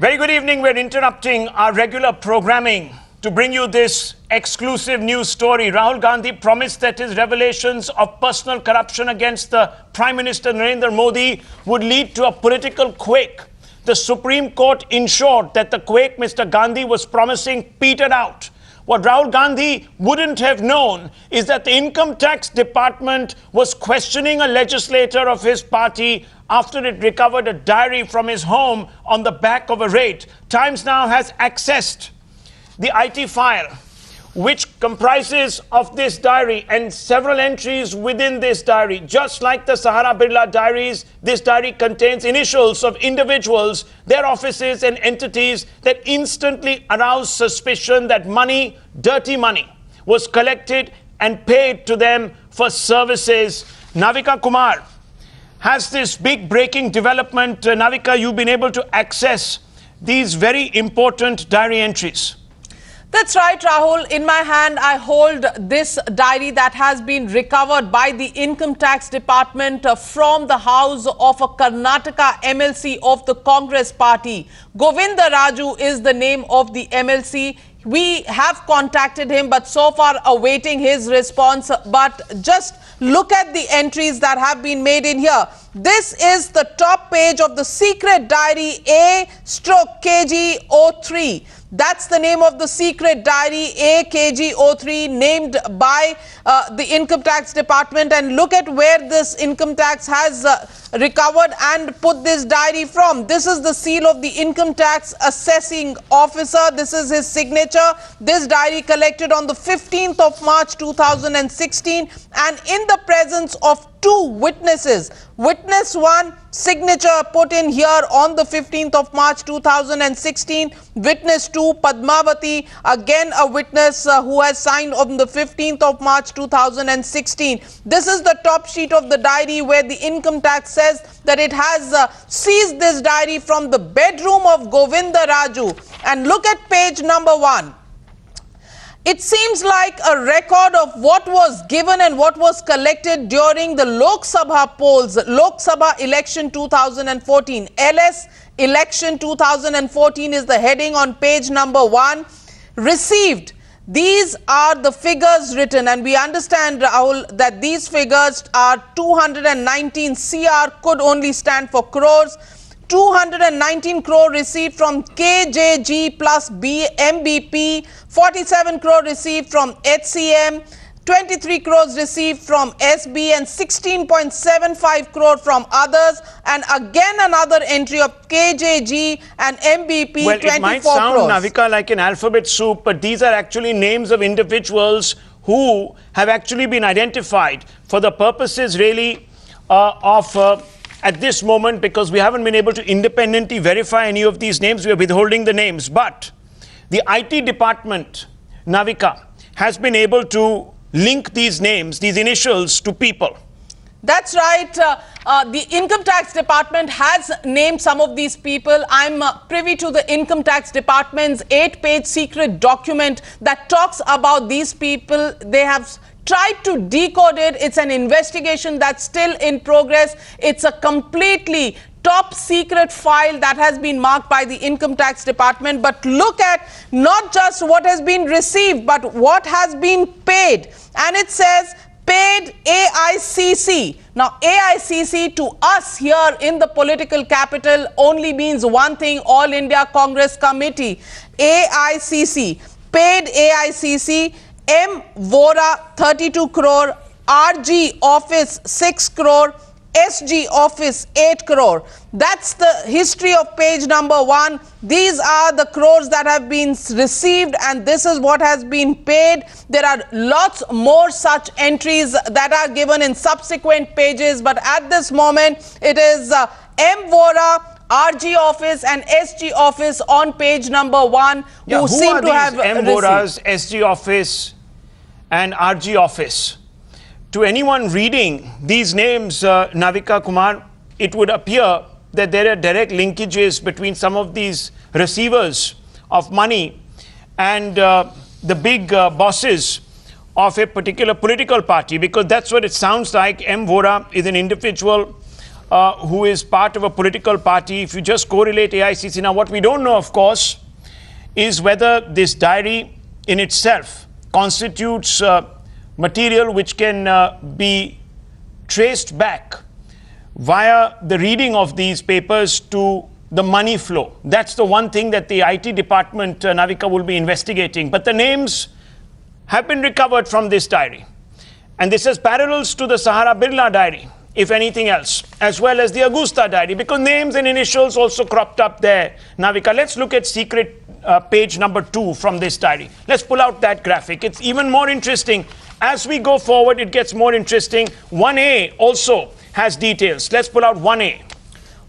Very good evening. We're interrupting our regular programming to bring you this exclusive news story. Rahul Gandhi promised that his revelations of personal corruption against the Prime Minister Narendra Modi would lead to a political quake. The Supreme Court ensured that the quake Mr. Gandhi was promising petered out. What Rahul Gandhi wouldn't have known is that the Income Tax Department was questioning a legislator of his party after it recovered a diary from his home on the back of a raid. Times now has accessed the IT file, which comprises of this diary and several entries within this diary. Just like the Sahara Birla diaries, this diary contains initials of individuals, their offices and entities that instantly arouse suspicion that money, dirty money, was collected and paid to them for services. Navika Kumar has this big breaking development. Navika, you've been able to access these very important diary entries. That's right, Rahul. In my hand, I hold this diary that has been recovered by the Income Tax Department from the house of a Karnataka MLC of the Congress party. Govinda Raju is the name of the MLC. We have contacted him, but so far awaiting his response. But just look at the entries that have been made in here. This is the top page of the secret diary A/KG03. That's the name of the secret diary A/KG03, named by the Income Tax Department. And look at where this Income Tax has recovered and put this diary from. This is the seal of the Income Tax Assessing Officer. This is his signature. This diary collected on the 15th of March 2016 and in the presence of two witnesses. Witness 1, signature put in here on the 15th of March 2016. Witness 2, Padmavati, again a witness who has signed on the 15th of March 2016. This is the top sheet of the diary where the Income Tax says that it has seized this diary from the bedroom of Govinda Raju. And look at page number 1. It seems like a record of what was given and what was collected during the Lok Sabha polls, Lok Sabha election 2014. LS election 2014 is the heading on page number 1. Received. These are the figures written, and we understand, Rahul, that these figures are 219 CR, could only stand for crores. 219 crore received from KJG plus MBP, 47 crore received from HCM, 23 crores received from SB and 16.75 crore from others, and again another entry of KJG and MBP. Well, 24 it might sound, crores. Navika, like an alphabet soup, but these are actually names of individuals who have actually been identified for the purposes really at this moment, because we haven't been able to independently verify any of these names. We are withholding the names. But the IT department, Navika, has been able to link these names, these initials, to people. That's right. The Income Tax Department has named some of these people. I'm privy to the Income Tax Department's 8-page secret document that talks about these people. They have tried to decode it. It's an investigation that's still in progress. It's a completely top secret file that has been marked by the Income Tax Department. But look at not just what has been received, but what has been paid. And it says paid AICC. Now, AICC to us here in the political capital only means one thing: All India Congress Committee. AICC, paid AICC. M. Vora 32 crore, RG office 6 crore, SG office 8 crore. That's the history of page number 1. These are the crores that have been received, and this is what has been paid. There are lots more such entries that are given in subsequent pages, but at this moment it is M. Vora, RG office and SG office on page number 1 who seem to have M. Vora's, SG office and RG office? To anyone reading these names, Navika Kumar, it would appear that there are direct linkages between some of these receivers of money and the big bosses of a particular political party, because that's what it sounds like. M. Vora is an individual who is part of a political party. If you just correlate AICC, now what we don't know, of course, is whether this diary in itself constitutes material which can be traced back via the reading of these papers to the money flow. That's the one thing that the IT department, Navika, will be investigating. But the names have been recovered from this diary. And this has parallels to the Sahara Birla diary, if anything else, as well as the Augusta diary, because names and initials also cropped up there. Navika, let's look at secret page number 2 from this diary. Let's pull out that graphic. It's even more interesting. As we go forward, it gets more interesting. 1A also has details. Let's pull out 1A.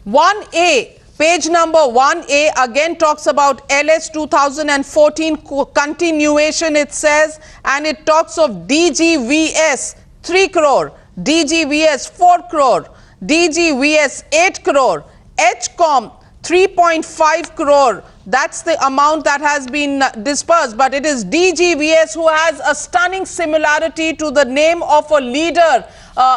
1A. Page number 1A again talks about LS 2014 continuation, it says, and it talks of DGVS 3 crore, DGVS 4 crore, DGVS 8 crore, HCOM 3.5 crore. That's the amount that has been dispersed. But it is DGVS who has a stunning similarity to the name of a leader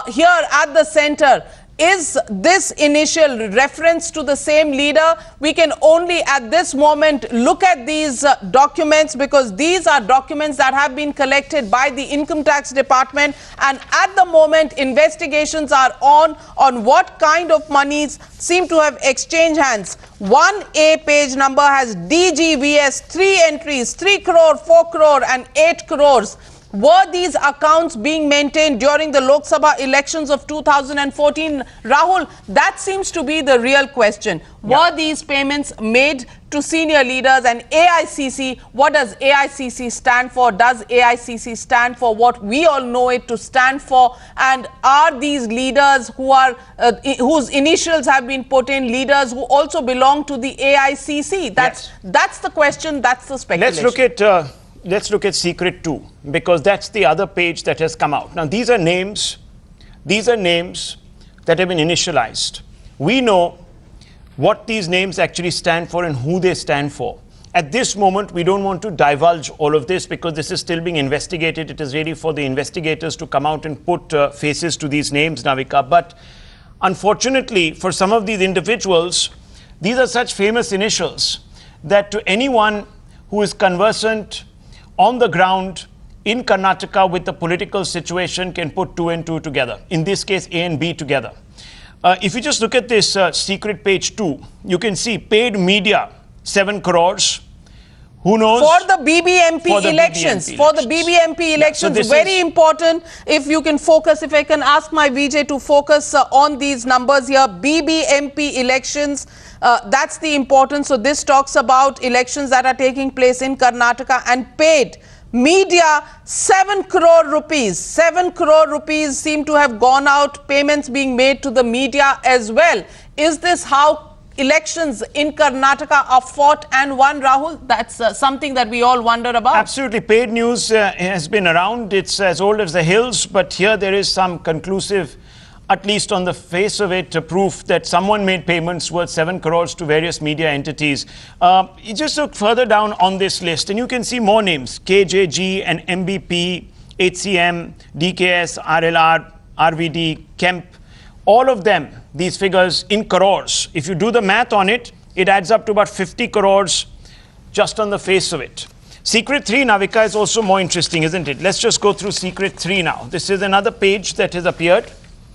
here at the center. Is this initial reference to the same leader? We can only at this moment look at these documents, because these are documents that have been collected by the Income Tax Department, and at the moment investigations are on what kind of monies seem to have exchanged hands. 1A page number has DGVS 3 entries, 3 crore, 4 crore and 8 crores. Were these accounts being maintained during the Lok Sabha elections of 2014? Rahul, that seems to be the real question. Yeah. Were these payments made to senior leaders? And AICC, what does AICC stand for? Does AICC stand for what we all know it to stand for? And are these leaders who are whose initials have been put in leaders who also belong to the AICC? That's the question. That's the speculation. Let's look at secret 2, because that's the other page that has come out. Now, these are names that have been initialized. We know what these names actually stand for and who they stand for. At this moment, we don't want to divulge all of this because this is still being investigated. It is ready for the investigators to come out and put faces to these names, Navika. But unfortunately, for some of these individuals, these are such famous initials that to anyone who is conversant on the ground in Karnataka with the political situation can put 2 and 2 together. In this case, A and B together. If you just look at this secret page 2, you can see paid media, 7 crores. Who knows? For the BBMP elections. For the BBMP elections. Yeah, so very important. If you can focus, if I can ask my VJ to focus on these numbers here. BBMP elections. That's the importance. So this talks about elections that are taking place in Karnataka, and paid media 7 crore rupees. 7 crore rupees seem to have gone out, payments being made to the media as well. Is this how elections in Karnataka are fought and won, Rahul? That's something that we all wonder about. Absolutely. Paid news has been around. It's as old as the hills, but here there is some conclusive, at least on the face of it, proof that someone made payments worth 7 crores to various media entities. You just look further down on this list and you can see more names: KJG and MBP, HCM, DKS, RLR, RVD, Kemp. All of them, these figures in crores. If you do the math on it, it adds up to about 50 crores just on the face of it. Secret 3, Navika, is also more interesting, isn't it? Let's just go through Secret 3 now. This is another page that has appeared.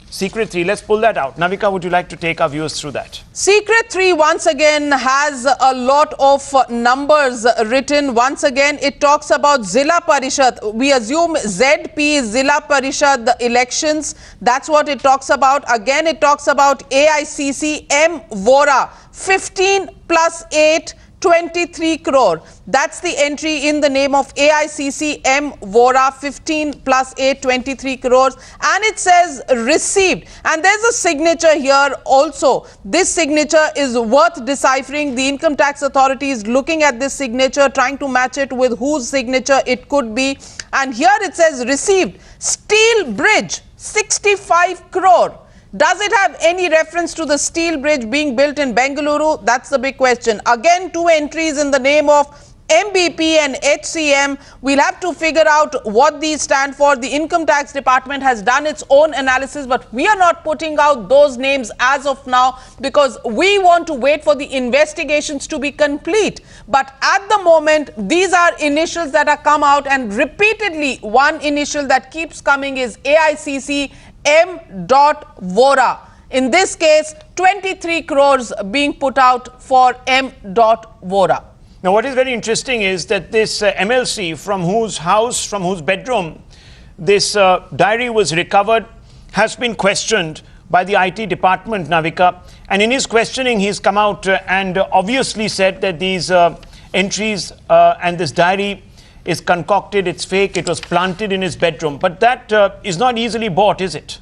Secret 3, let's pull that out. Navika, would you like to take our viewers through that? Secret 3 once again has a lot of numbers written. Once again, it talks about Zilla Parishad. We assume ZP, Zilla Parishad elections. That's what it talks about. Again, it talks about AICC M Vora, 15 plus 8, 23 crore. That's the entry in the name of AICC M Vora, 15 plus 8, 23 crores. And it says received. And there's a signature here also. This signature is worth deciphering. The income tax authority is looking at this signature, trying to match it with whose signature it could be. And here it says received. Steel bridge, 65 crore. Does it have any reference to the steel bridge being built in Bengaluru? That's the big question. Again, 2 entries in the name of MBP and HCM. We'll have to figure out what these stand for. The Income Tax Department has done its own analysis, but we are not putting out those names as of now because we want to wait for the investigations to be complete. But at the moment, these are initials that have come out, and repeatedly one initial that keeps coming is AICC M. Vora. In this case, 23 crores being put out for M. Vora. Now, what is very interesting is that this MLC, from whose house, from whose bedroom this diary was recovered, has been questioned by the IT department, Navika. And in his questioning, he's come out and obviously said that these entries and this diary is concocted, it's fake, it was planted in his bedroom. But that is not easily bought, is it?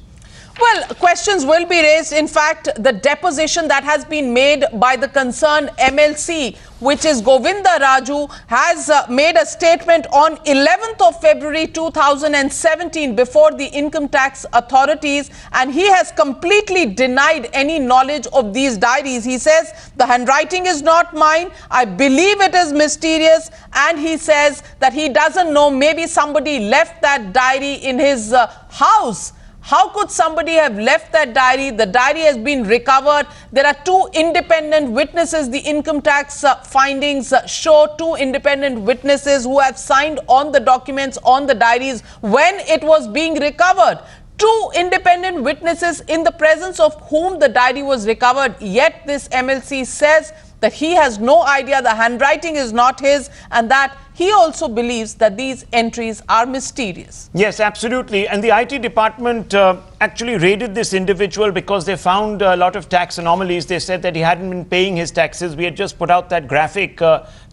Well, questions will be raised. In fact, the deposition that has been made by the concerned MLC, which is Govinda Raju, has made a statement on 11th of February 2017 before the income tax authorities, and he has completely denied any knowledge of these diaries. He says the handwriting is not mine. I believe it is mysterious, and he says that he doesn't know, maybe somebody left that diary in his house. How could somebody have left that diary? The diary has been recovered. There are two independent witnesses. The income tax findings show two independent witnesses who have signed on the documents on the diaries when it was being recovered. Two independent witnesses in the presence of whom the diary was recovered. Yet this MLC says that he has no idea, the handwriting is not his, and that he also believes that these entries are mysterious. Yes, absolutely. And the IT department actually raided this individual because they found a lot of tax anomalies. They said that he hadn't been paying his taxes. We had just put out that graphic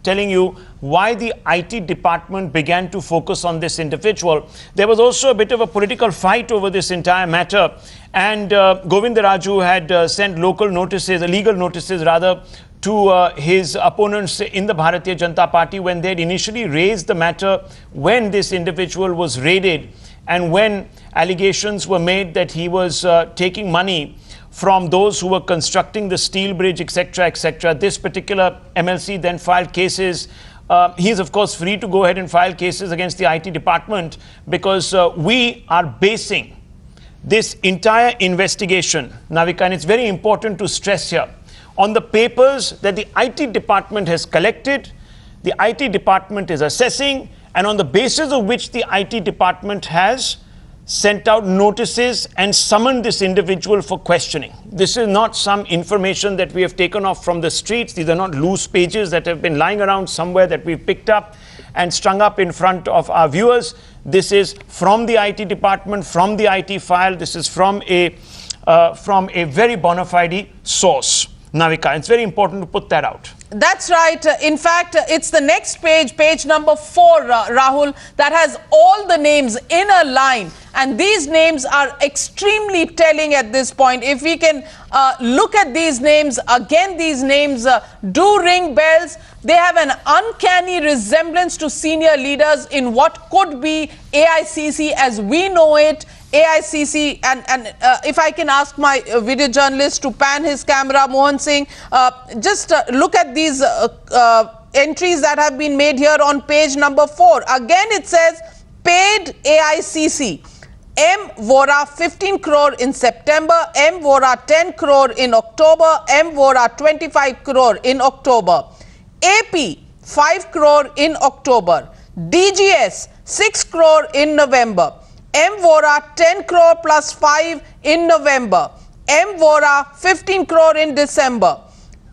telling you why the IT department began to focus on this individual. There was also a bit of a political fight over this entire matter. And Govinda Raju had sent local notices, legal notices rather, to his opponents in the Bharatiya Janata Party when they had initially raised the matter when this individual was raided and when allegations were made that he was taking money from those who were constructing the steel bridge, etc., etc. This particular MLC then filed cases. He is, of course, free to go ahead and file cases against the IT department because we are basing this entire investigation, Navika, and it's very important to stress here, on the papers that the IT department has collected, the IT department is assessing, and on the basis of which the IT department has sent out notices and summoned this individual for questioning. This is not some information that we have taken off from the streets. These are not loose pages that have been lying around somewhere that we've picked up and strung up in front of our viewers. This is from the IT department, from the IT file. This is from a very bona fide source. Navika, it's very important to put that out. That's right. In fact, it's the next page, page number 4, Rahul, that has all the names in a line. And these names are extremely telling at this point. If we can look at these names, again, these names do ring bells. They have an uncanny resemblance to senior leaders in what could be AICC as we know it. AICC, and if I can ask my video journalist to pan his camera, Mohan Singh, just look at these entries that have been made here on page number 4. Again, it says paid AICC. M. Vora 15 crore in September, M. Vora 10 crore in October, M. Vora 25 crore in October, AP 5 crore in October, DGS 6 crore in November, M. Vora 10 crore plus 5 in November, M. Vora 15 crore in December,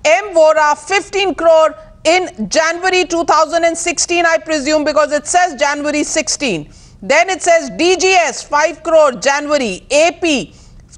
M. Vora 15 crore in January 2016, I presume, because it says January 16. Then it says DGS 5 crore January, AP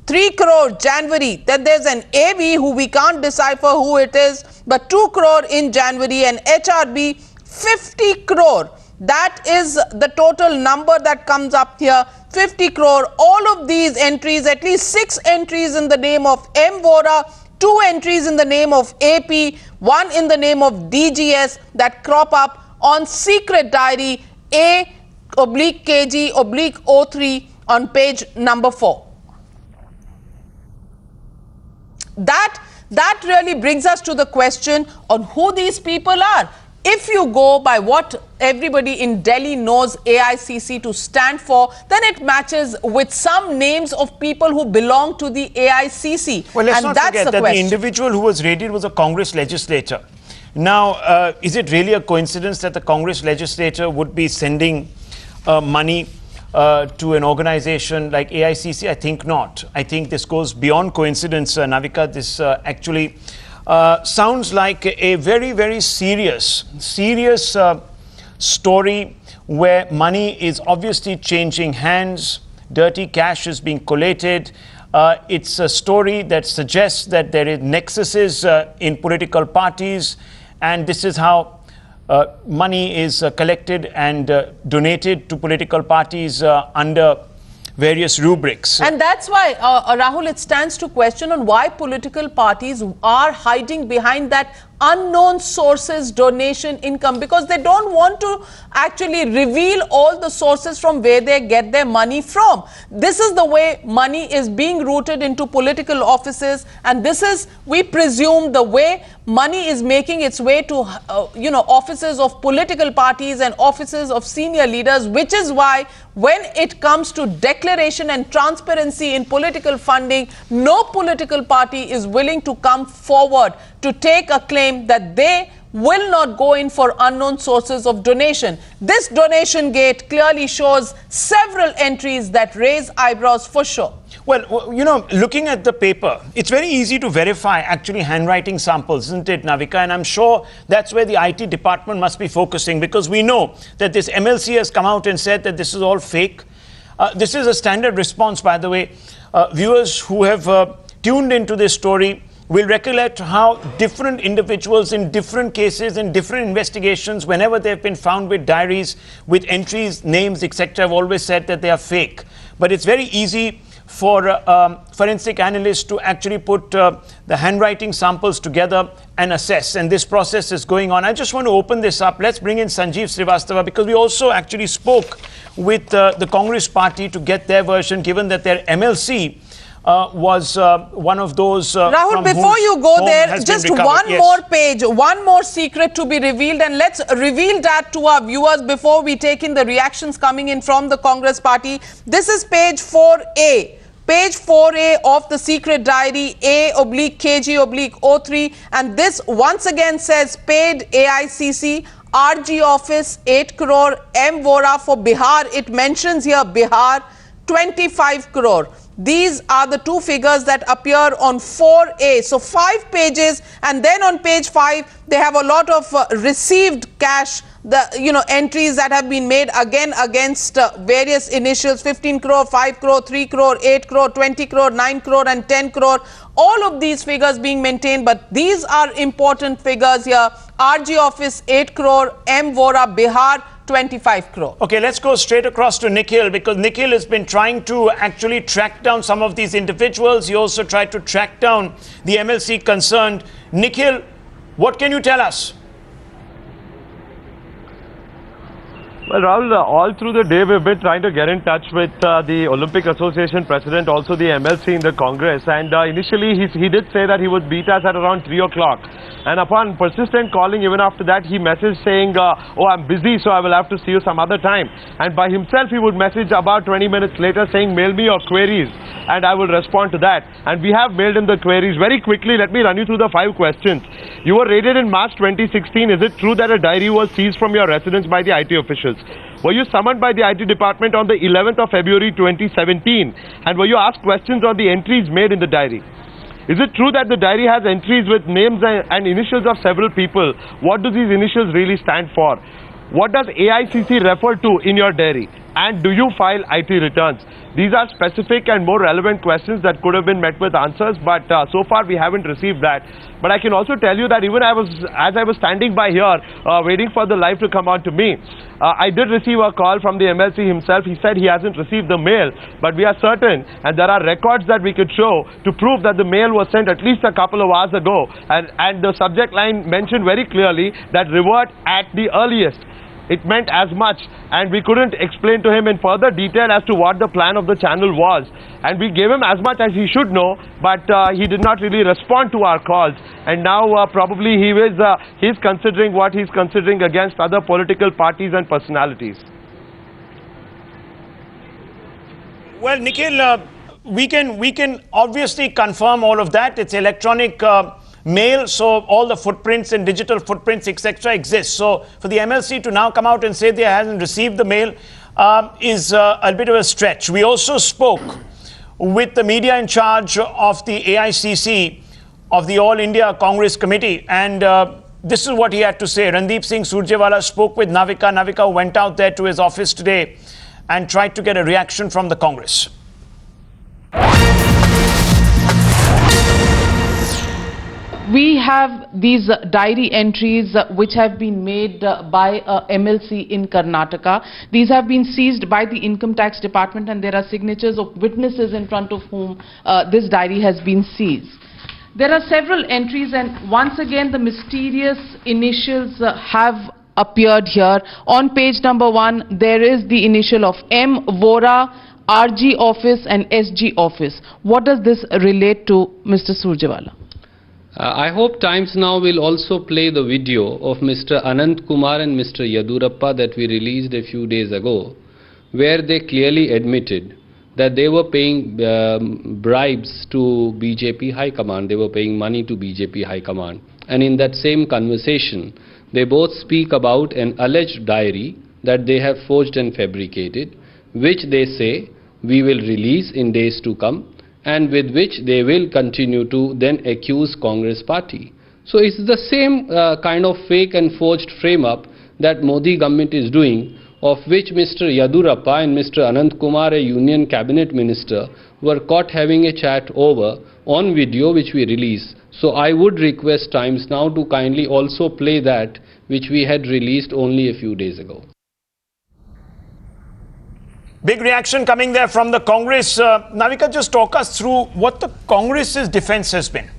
3 crore January. Then there's an AV who we can't decipher who it is, but 2 crore in January, and HRB 50 crore. That is the total number that comes up here, 50 crore. All of these entries, at least 6 entries in the name of M. Vora, 2 entries in the name of AP, 1 in the name of DGS that crop up on secret diary A/KG/03 on page number 4. That really brings us to the question on who these people are. if you go by what everybody in Delhi knows AICC to stand for, then it matches with some names of people who belong to the AICC. Well, let's and not that's forget the that question. the individual who was raided was a Congress legislator. Now, is it really a coincidence that the Congress legislature would be sending money to an organization like AICC? I think not. I think this goes beyond coincidence, Navika. This actually sounds like a very, very serious story where money is obviously changing hands, dirty cash is being collated. It's a story that suggests that there is nexuses in political parties, and this is how money is collected and donated to political parties under various rubrics. And that's why, Rahul, it stands to question on why political parties are hiding behind that unknown sources donation income, because they don't want to actually reveal all the sources from where they get their money from. This is the way money is being routed into political offices, and this is, we presume, the way money is making its way to offices of political parties and offices of senior leaders, which is why when it comes to declaration and transparency in political funding, no political party is willing to come forward to take a claim that they will not go in for unknown sources of donation. This donation gate clearly shows several entries that raise eyebrows for sure. Well, you know, looking at the paper, it's very easy to verify actually handwriting samples, isn't it, Navika? And I'm sure that's where the IT department must be focusing, because we know that this MLC has come out and said that this is all fake. This is a standard response, by the way. Viewers who have tuned into this story will recollect how different individuals in different cases, in different investigations, whenever they've been found with diaries, with entries, names, etc., have always said that they are fake. But it's very easy for forensic analysts to actually put the handwriting samples together and assess. And this process is going on. I just want to open this up. Let's bring in Sanjeev Srivastava, because we also actually spoke with the Congress party to get their version, given that their MLC was one of those Rahul, before you go there, just one more page, one more secret to be revealed, and let's reveal that to our viewers before we take in the reactions coming in from the Congress party. This is page 4A. Page 4A of the secret diary, A/KG/03, and this once again says paid AICC, RG office 8 crore, M. Vora for Bihar. It mentions here Bihar 25 crore. These are the two figures that appear on 4A. So 5 pages, and then on page 5 they have a lot of received cash, entries that have been made again against various initials: 15 crore, 5 crore, 3 crore, 8 crore, 20 crore, 9 crore and 10 crore. All of these figures being maintained, but these are important figures here. RG office 8 crore, M. Vora Bihar 25 crore. Okay, let's go straight across to Nikhil, because Nikhil has been trying to actually track down some of these individuals. He also tried to track down the MLC concerned. Nikhil, what can you tell us? Well, Rahul, all through the day we've been trying to get in touch with the Olympic Association president, also the MLC in the Congress, and initially he did say that he would meet us at around 3 o'clock, and upon persistent calling even after that, he messaged saying, oh, I'm busy, so I will have to see you some other time. And by himself he would message about 20 minutes later saying, mail me your queries and I will respond to that. And we have mailed him the queries. Very quickly, let me run you through the 5 questions. You were raided in March 2016. Is it true that a diary was seized from your residence by the IT officials? Were you summoned by the IT department on the 11th of February 2017? And were you asked questions on the entries made in the diary? Is it true that the diary has entries with names and initials of several people? What do these initials really stand for? What does AICC refer to in your diary? And do you file IT returns? These are specific and more relevant questions that could have been met with answers, but so far we haven't received that. But I can also tell you that even as I was standing by here waiting for the live to come on to me, I did receive a call from the MLC himself. He said he hasn't received the mail, but we are certain, and there are records that we could show to prove that the mail was sent at least a couple of hours ago, and the subject line mentioned very clearly that revert at the earliest. it meant as much, and we couldn't explain to him in further detail as to what the plan of the channel was. And we gave him as much as he should know, but he did not really respond to our calls. And now probably he's considering what he's considering against other political parties and personalities. Well, Nikhil, we can obviously confirm all of that. It's electronic mail, so all the footprints and digital footprints, etc., exist. So for the MLC to now come out and say they hasn't received the mail is a bit of a stretch. We also spoke with the media in charge of the AICC, of the All India Congress Committee, and this is what he had to say. Randeep Singh Surjewala spoke with Navika. Navika went out there to his office today and tried to get a reaction from the Congress. We have these diary entries which have been made by MLC in Karnataka. These have been seized by the Income Tax Department, and there are signatures of witnesses in front of whom this diary has been seized. There are several entries, and once again the mysterious initials have appeared here. On page number 1, there is the initial of M, Vora, RG office and SG office. What does this relate to, Mr. Surjewala? I hope Times Now will also play the video of Mr. Anant Kumar and Mr. Yadurappa that we released a few days ago, where they clearly admitted that they were paying bribes to BJP High Command. They were paying money to BJP High Command. And in that same conversation, they both speak about an alleged diary that they have forged and fabricated, which they say we will release in days to come, and with which they will continue to then accuse Congress party. So it's the same kind of fake and forged frame-up that Modi government is doing, of which Mr. Yadurappa and Mr. Anant Kumar, a union cabinet minister, were caught having a chat over on video, which we release. So I would request Times Now to kindly also play that, which we had released only a few days ago. Big reaction coming there from the Congress. Navika, just talk us through what the Congress's defense has been.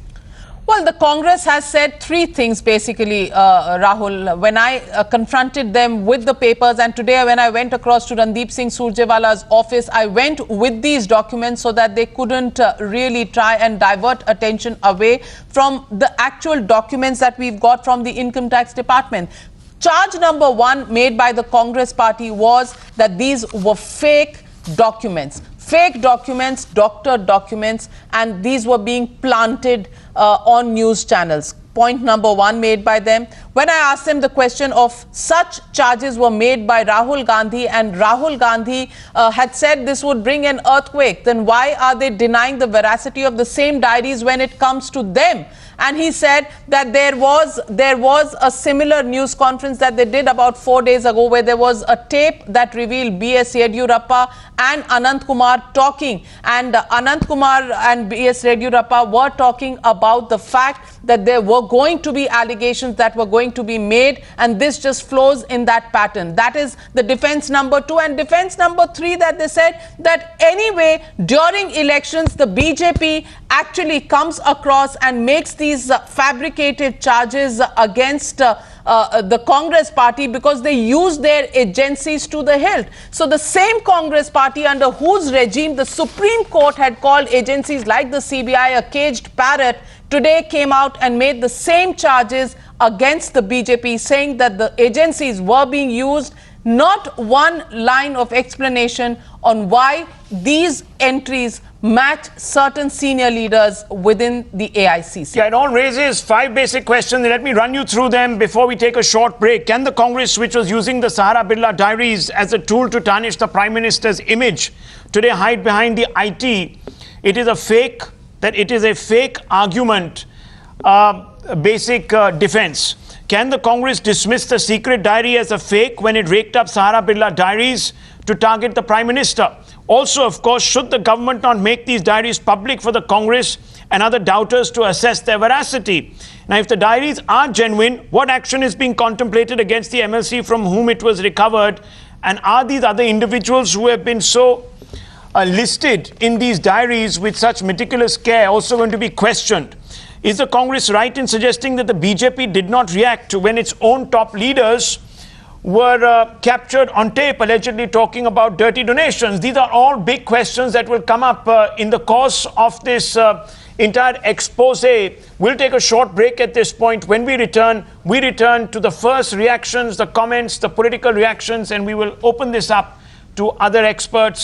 Well, the Congress has said three things basically, Rahul. When I confronted them with the papers, and today when I went across to Randeep Singh Surjewala's office, I went with these documents so that they couldn't really try and divert attention away from the actual documents that we've got from the Income Tax Department. Charge number 1 made by the Congress party was that these were fake documents, doctored documents, and these were being planted on news channels. Point number 1 made by them. When I asked them the question of such charges were made by Rahul Gandhi, and Rahul Gandhi had said this would bring an earthquake, then why are they denying the veracity of the same diaries when it comes to them? And he said that there was a similar news conference that they did about 4 days ago, where there was a tape that revealed B.S. Yadurappa and Anant Kumar talking. And Anant Kumar and B.S. Yadurappa were talking about the fact that there were going to be allegations that were going to be made, and this just flows in that pattern. That is the defense number 2. And defense number 3, that they said that anyway, during elections, the BJP actually comes across and makes these fabricated charges against the Congress party because they use their agencies to the hilt. So the same Congress party under whose regime the Supreme Court had called agencies like the CBI a caged parrot, today came out and made the same charges against the BJP, saying that the agencies were being used. Not one line of explanation on why these entries match certain senior leaders within the AICC. Yeah, it all raises 5 basic questions. Let me run you through them before we take a short break. Can the Congress, which was using the Sahara Birla diaries as a tool to tarnish the Prime Minister's image, today hide behind the IT? It is a fake argument, basic defense. Can the Congress dismiss the secret diary as a fake when it raked up Sahara Birla diaries to target the Prime Minister? Also, of course, should the government not make these diaries public for the Congress and other doubters to assess their veracity? Now, if the diaries are genuine, what action is being contemplated against the MLC from whom it was recovered? And are these other individuals who have been so listed in these diaries with such meticulous care also going to be questioned? Is the Congress right in suggesting that the BJP did not react when its own top leaders were captured on tape allegedly talking about dirty donations? These are all big questions that will come up in the course of this entire expose. We'll take a short break at this point. When we return to the first reactions, the comments, the political reactions, and we will open this up to other experts.